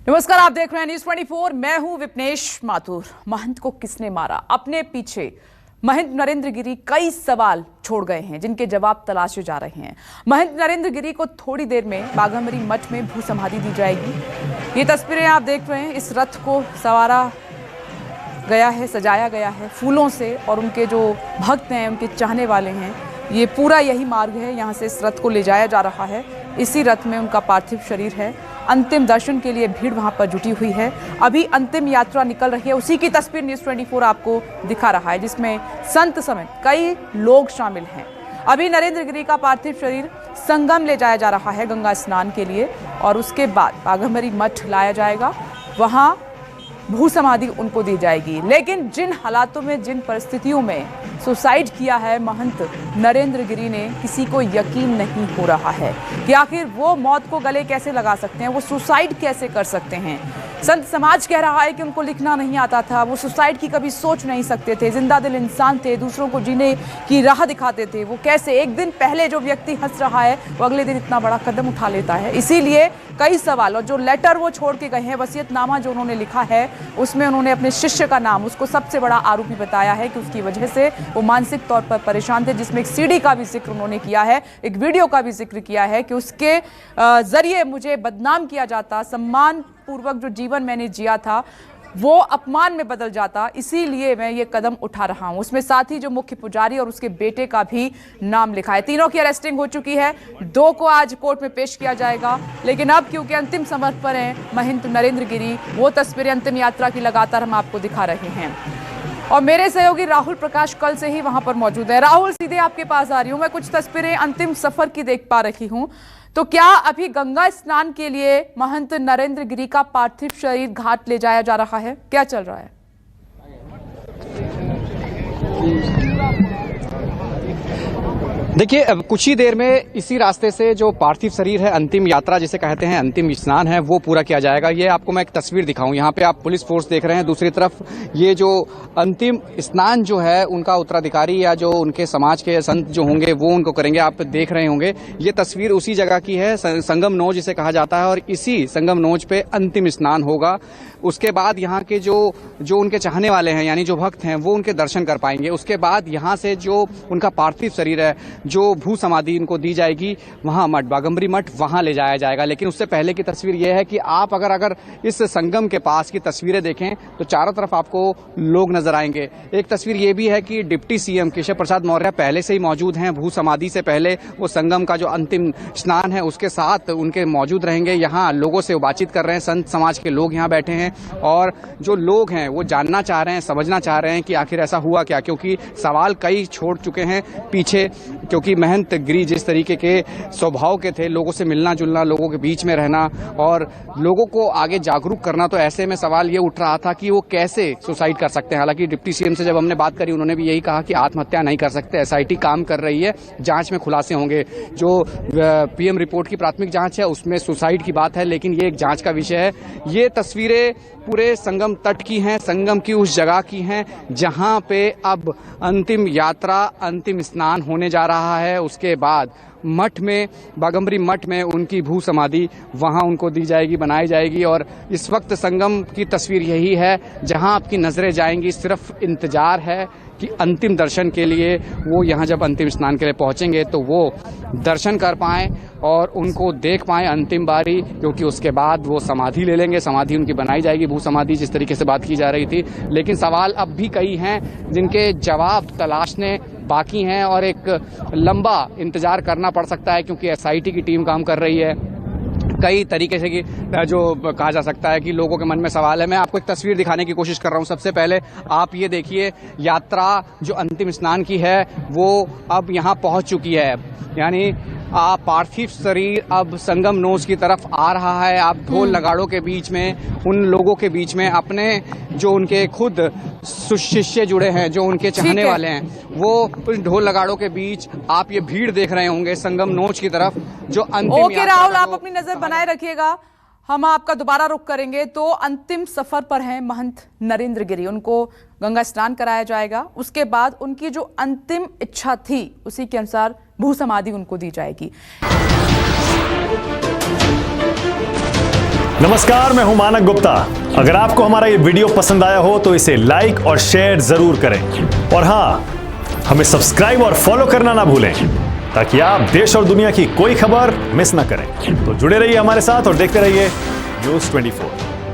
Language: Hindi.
नमस्कार, आप देख रहे हैं न्यूज 24। मैं हूं विपनेश माथुर। महंत को किसने मारा? अपने पीछे महंत नरेंद्र गिरी कई सवाल छोड़ गए हैं जिनके जवाब तलाशे जा रहे हैं। महंत नरेंद्र गिरी को थोड़ी देर में बाघंबरी मठ में भू समाधि दी जाएगी। ये तस्वीरें आप देख रहे हैं। इस रथ को सवारा गया है, सजाया गया है फूलों से, और उनके जो भक्त हैं, उनके चाहने वाले हैं, ये पूरा यही मार्ग है। यहाँ से इस रथ को ले जाया जा रहा है। इसी रथ में उनका पार्थिव शरीर है। अंतिम दर्शन के लिए भीड़ वहां पर जुटी हुई है। अभी अंतिम यात्रा निकल रही है। उसी की तस्वीर न्यूज 24 आपको दिखा रहा है, जिसमें संत समेत कई लोग शामिल हैं। अभी नरेंद्र गिरी का पार्थिव शरीर संगम ले जाया जा रहा है गंगा स्नान के लिए, और उसके बाद बाघंबरी मठ लाया जाएगा। वहां भू समाधि उनको दी जाएगी। लेकिन जिन हालातों में, जिन परिस्थितियों में सुसाइड किया है महंत नरेंद्र गिरी ने, किसी को यकीन नहीं हो रहा है कि आखिर वो मौत को गले कैसे लगा सकते हैं, वो सुसाइड कैसे कर सकते हैं। संत समाज कह रहा है कि उनको लिखना नहीं आता था, वो सुसाइड की कभी सोच नहीं सकते थे, जिंदा दिल इंसान थे, दूसरों को जीने की राह दिखाते थे। वो कैसे एक दिन पहले जो व्यक्ति हंस रहा है वो अगले दिन इतना बड़ा कदम उठा लेता है। इसीलिए कई सवाल, और जो लेटर वो छोड़ के गए हैं, वसीयतनामा जो उन्होंने लिखा है, उसमें उन्होंने अपने शिष्य का नाम, उसको सबसे बड़ा आरोपी बताया है कि उसकी वजह से वो मानसिक तौर पर परेशान थे। जिसमें एक सीडी का भी जिक्र उन्होंने किया है, एक वीडियो का भी जिक्र किया है कि उसके जरिए मुझे बदनाम किया जाता, सम्मान पूर्वक जो जीवन मैंने जिया था वो अपमान में बदल जाता, इसीलिए मैं ये कदम उठा रहा हूं। उसमें साथ ही जो मुख्य पुजारी और उसके बेटे का भी नाम लिखा है। तीनों की अरेस्टिंग हो चुकी है। 2 को आज कोर्ट में पेश किया जाएगा। लेकिन अब क्योंकि अंतिम समय पर हैं महंत नरेंद्र गिरी, वो तस्वीरें अंतिम यात्रा की लगातार हम आपको दिखा रहे हैं। और मेरे सहयोगी राहुल प्रकाश कल से ही वहां पर मौजूद है। राहुल, सीधे आपके पास आ रही हूं। मैं कुछ तस्वीरें अंतिम सफर की देख पा रही हूं। तो क्या अभी गंगा स्नान के लिए महंत नरेंद्र गिरी का पार्थिव शरीर घाट ले जाया जा रहा है? क्या चल रहा है? देखिए, अब कुछ ही देर में इसी रास्ते से जो पार्थिव शरीर है, अंतिम यात्रा जिसे कहते हैं, अंतिम स्नान है, वो पूरा किया जाएगा। ये आपको मैं एक तस्वीर दिखाऊं। यहाँ पे आप पुलिस फोर्स देख रहे हैं। दूसरी तरफ ये जो अंतिम स्नान जो है, उनका उत्तराधिकारी या जो उनके समाज के संत जो होंगे वो उनको करेंगे। आप देख रहे होंगे ये तस्वीर उसी जगह की है, संगम नोज जिसे कहा जाता है, और इसी संगम नोज पे अंतिम स्नान होगा। उसके बाद यहाँ के जो उनके चाहने वाले हैं, यानी जो भक्त हैं, वो उनके दर्शन कर पाएंगे। उसके बाद यहाँ से जो उनका पार्थिव शरीर है, जो भू समाधि इनको दी जाएगी, वहां मठ, बाघंबरी मठ, वहां ले जाया जाएगा। लेकिन उससे पहले की तस्वीर यह है कि आप अगर इस संगम के पास की तस्वीरें देखें तो चारों तरफ आपको लोग नजर आएंगे। एक तस्वीर यह भी है कि डिप्टी सीएम केशव प्रसाद मौर्य पहले से ही मौजूद हैं। भू समाधि से पहले वो संगम का जो अंतिम स्नान है उसके साथ उनके मौजूद रहेंगे। यहाँ लोगों से बातचीत कर रहे हैं। संत समाज के लोग यहाँ बैठे हैं, और जो लोग हैं वो जानना चाह रहे हैं, समझना चाह रहे हैं कि आखिर ऐसा हुआ क्या, क्योंकि सवाल कई छोड़ चुके हैं पीछे। क्योंकि महंत गिरी जिस तरीके के स्वभाव के थे, लोगों से मिलना जुलना, लोगों के बीच में रहना और लोगों को आगे जागरूक करना, तो ऐसे में सवाल ये उठ रहा था कि वो कैसे सुसाइड कर सकते हैं। हालांकि डिप्टी सीएम से जब हमने बात करी, उन्होंने भी यही कहा कि आत्महत्या नहीं कर सकते, एसआईटी काम कर रही है, जांच में खुलासे होंगे। जो पीएम रिपोर्ट की प्राथमिक जांच है उसमें सुसाइड की बात है, लेकिन ये एक जांच का विषय है। ये तस्वीरें पूरे संगम तट की हैं, संगम की उस जगह की हैं जहां पे अब अंतिम यात्रा, अंतिम स्नान होने जा रहा है। उसके बाद मठ में, बाघंबरी मठ में उनकी भू समाधि वहां उनको दी जाएगी, बनाई जाएगी। और इस वक्त संगम की तस्वीर यही है, जहां आपकी नजरें जाएंगी। सिर्फ इंतजार है कि अंतिम दर्शन के लिए वो यहाँ जब अंतिम स्नान के लिए पहुंचेंगे तो वो दर्शन कर पाएं और उनको देख पाएं अंतिम बारी, क्योंकि उसके बाद वो समाधि ले लेंगे। समाधि उनकी बनाई जाएगी, भू समाधि जिस तरीके से बात की जा रही थी। लेकिन सवाल अब भी कई हैं जिनके जवाब तलाशने बाकी हैं, और एक लंबा इंतजार करना पड़ सकता है, क्योंकि एसआईटी की टीम काम कर रही है। कई तरीके से कि जो कहा जा सकता है कि लोगों के मन में सवाल है। मैं आपको एक तस्वीर दिखाने की कोशिश कर रहा हूं। सबसे पहले आप ये देखिए, यात्रा जो अंतिम स्नान की है वो अब यहां पहुंच चुकी है। यानी पार्थिव शरीर अब संगम नोज की तरफ आ रहा है। आप ढोल नगाड़ों के बीच में, उन लोगों के बीच में, अपने जो उनके खुद शिष्य जुड़े हैं, जो उनके चाहने वाले हैं, वो उस ढोल नगाड़ों के बीच आप ये भीड़ देख रहे होंगे संगम नोज की तरफ, जो अंतिम। ओके राहुल, आप अपनी नजर बनाए रखिएगा, हम आपका दोबारा रुख करेंगे। तो अंतिम सफर पर हैं महंत नरेंद्र गिरी, उनको गंगा स्नान कराया जाएगा। उसके बाद उनकी जो अंतिम इच्छा थी उसी के अनुसार भू समाधि उनको दी जाएगी। नमस्कार, मैं हूं मानक गुप्ता। अगर आपको हमारा ये वीडियो पसंद आया हो तो इसे लाइक और शेयर जरूर करें और हाँ, हमें सब्सक्राइब और फॉलो करना ना भूलें ताकि आप देश और दुनिया की कोई खबर मिस ना करें। तो जुड़े रहिए हमारे साथ और देखते रहिए News 24।